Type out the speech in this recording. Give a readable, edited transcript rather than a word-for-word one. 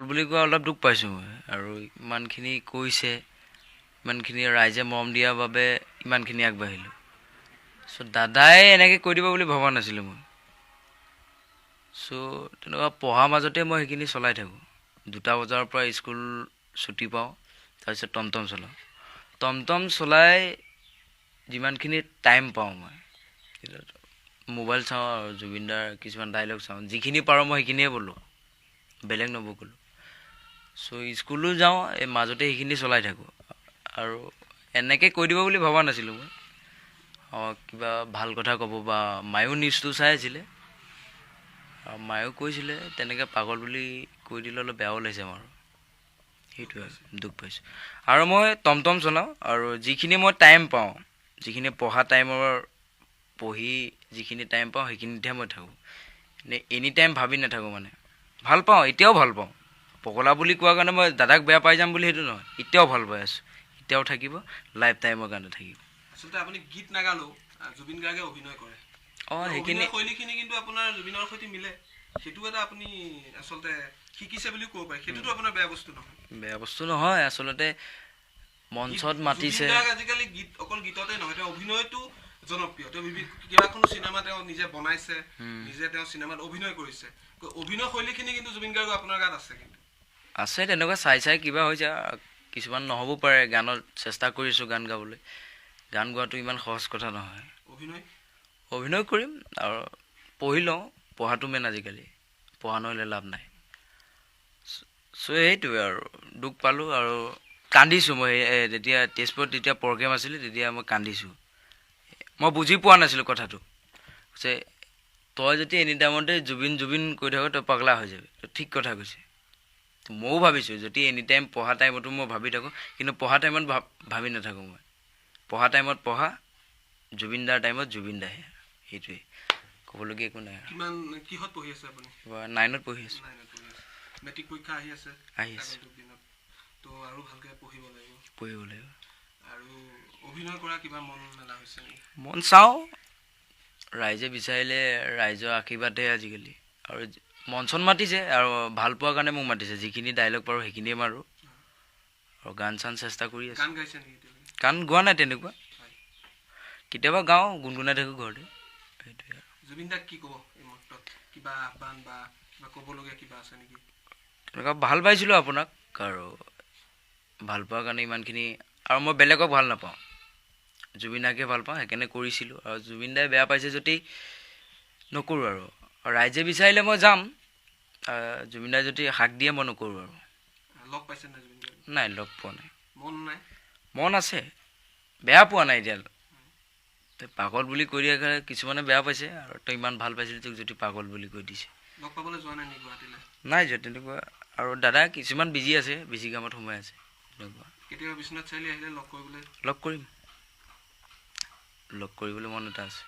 বুলি কোৱা অলপ দুখ পাইছোঁ মই, আৰু ইমানখিনি কৈছে, ইমানখিনি ৰাইজে মৰম দিয়াৰ বাবে ইমানখিনি আগবাঢ়িলোঁ। চ' দাদাই এনেকৈ কৈ দিব বুলি ভবা নাছিলোঁ মই। চ' তেনেকুৱা পঢ়াৰ মাজতে মই সেইখিনি চলাই থাকোঁ। 2টা বজাৰ পৰা স্কুল ছুটি পাওঁ, তাৰপিছত টমটম চলাওঁ। টমটম চলাই যিমানখিনি টাইম পাওঁ মই মোবাইল চাওঁ আৰু জুবিনদাৰ কিছুমান ডাইলগ চাওঁ। যিখিনি পাৰোঁ মই সেইখিনিয়ে বোলোঁ, বেলেগ নবকলোঁ। চ' স্কুলো যাওঁ, এই মাজতে সেইখিনি চলাই থাকোঁ। আৰু এনেকৈ কৈ দিব বুলি ভবা নাছিলোঁ মই। কিবা ভাল কথা ক'ব, বা মায়েও নিউজটো চাই আছিলে, আৰু মায়েও কৈছিলে তেনেকৈ পাগল বুলি কৈ দিলে অলপ বেয়াও লাগিছে আমাৰ। সেইটোৱে দুখ পাইছোঁ। আৰু মই টমটম চলাওঁ, আৰু যিখিনি মই টাইম পাওঁ, যিখিনি পঢ়া টাইমৰ পঢ়ি যিখিনি টাইম পাওঁ সেইখিনিতহে মই থাকোঁ। এনি টাইম ভাবি নাথাকোঁ মানে। ভাল পাওঁ, এতিয়াও ভাল পাওঁ। পগলা বুলি কোৱাৰ কাৰণে মই দাদাক বেয়া পাই যাম বুলি সেইটো নহয়, এতিয়াও ভাল পাই আছোঁ, এতিয়াও থাকিব, লাইফ টাইমৰ কাৰণে থাকিব। আচলতে আপুনি গীত নাগালেও জুবিন গাৰ্গে অভিনয় কৰে। সেইখিনি শৈলীখিনি কিন্তু আপোনাৰ জুবিনৰ সৈতে মিলে। সেইটো এটা আপুনি আচলতে শিকিছে বুলিও ক'ব পাৰে। সেইটোতো আপোনাৰ বেয়া বস্তু নহয়। বেয়া বস্তু নহয়, আচলতে মঞ্চত মাতিছে। আজিকালি গীত অকল গীততে নহয়, তেওঁ অভিনয়টো জনপ্ৰিয়। তেওঁ কেইবাখনো চিনেমা তেওঁ নিজে বনাইছে, নিজে তেওঁ চিনেমাত অভিনয় কৰিছে। অভিনয় শৈলীখিনি কিন্তু জুবিন গাৰ্গ আপোনাৰ গাত আছে। কিন্তু আছে তেনেকুৱা চাই চাই কিবা হৈছে, কিছুমান নহ'ব পাৰে। গানত চেষ্টা কৰিছোঁ গান গাবলৈ। গান গোৱাটো ইমান সহজ কথা নহয়। অভিনয় কৰিম, আৰু পঢ়ি লওঁ, পঢ়াটো মেইন আজিকালি, পঢ়া নহ'লে লাভ নাই। চ' সেইটোৱে আৰু দুখ পালোঁ, আৰু কান্দিছোঁ মই। তেতিয়া তেজপুৰত তেতিয়া প্ৰগ্ৰেম আছিলে, তেতিয়া মই কান্দিছোঁ। মই বুজি পোৱা নাছিলোঁ কথাটো, যে তই যদি এনি টাইমতে জুবিন জুবিন কৈ থাক, তই পাগলা হৈ যাবি। তই ঠিক কথা কৈছে। ময়ো ভাবিছোঁ যদি এনি টাইম পঢ়া টাইমতো মই ভাবি থাকোঁ, কিন্তু পঢ়া টাইমত ভাবি নাথাকোঁ মই। পঢ়া টাইমত পঢ়া, জুবিনদাৰ টাইমত জুবিনদাহে। সেইটোৱে, ক'বলগীয়া একো নাই। কিহত পঢ়ি আছে আপুনি? 9ত পঢ়ি আছোঁ। মেট্ৰিক পৰীক্ষা আহি আছে। তো আৰু ভালকৈ পঢ়িব লাগিব। আৰু অভিনয় কৰা কিবা মন মেলা হৈছে নেকি? মন চাওঁ, ৰাইজে বিচাৰিলে ৰাইজৰ আশীৰ্বাদহে আজিকালি। আৰু মঞ্চত মাতিছে, আৰু ভাল পোৱাৰ কাৰণে মোক মাতিছে। যিখিনি ডাইলগ পাৰোঁ সেইখিনিয়ে মাৰোঁ, আৰু গান চান চেষ্টা কৰি আছোঁ। গান গোৱা নাই তেনেকুৱা, কেতিয়াবা গাওঁ, গুণগুণাই থাকোঁ ঘৰতে। সেইটোৱে। জুবিন দাক কি ক'ব এই মুহূৰ্তত? কিবা আহ্বান বা কিবা ক'বলগীয়া কিবা আছে নেকি? তেনেকুৱা ভাল পাইছিলোঁ আপোনাক, আৰু ভাল পোৱাৰ কাৰণে ইমানখিনি। আৰু মই বেলেগক ভাল নাপাওঁ, জুবিনদাকে ভাল পাওঁ, সেইকাৰণে কৰিছিলোঁ। আৰু জুবিনদাই বেয়া পাইছে যদি নকৰোঁ। আৰু ৰাইজে বিচাৰিলে মই যাম, জুবিনদাই যদি হাক দিয়ে মই নকৰোঁ। আৰু লগ পাইছে নাই জুবিন দাক? নাই, লগ পোৱা নাই। মন আছে, বেয়া পোৱা নাই এতিয়ালৈ। তই পাগল বুলি কৈ দিয়া কাৰণে কিছুমানে বেয়া পাইছে, আৰু তই ইমান ভাল পাইছিলি, তোক যদি পাগল বুলি কৈ দিছে। লগ পাবলৈ যোৱা নাই নেকি গুৱাহাটীলৈ? নাই যোৱা তেনেকুৱা। আৰু দাদা কিছুমান বিজি আছে, বিজি কামত সোমাই আছে। তেনেকুৱা কেতিয়াবা বিশ্বনাথ চাৰিআলি আহিলে লগ কৰিবলৈ? লগ কৰিম, লগ কৰিবলৈ মন এটা আছে।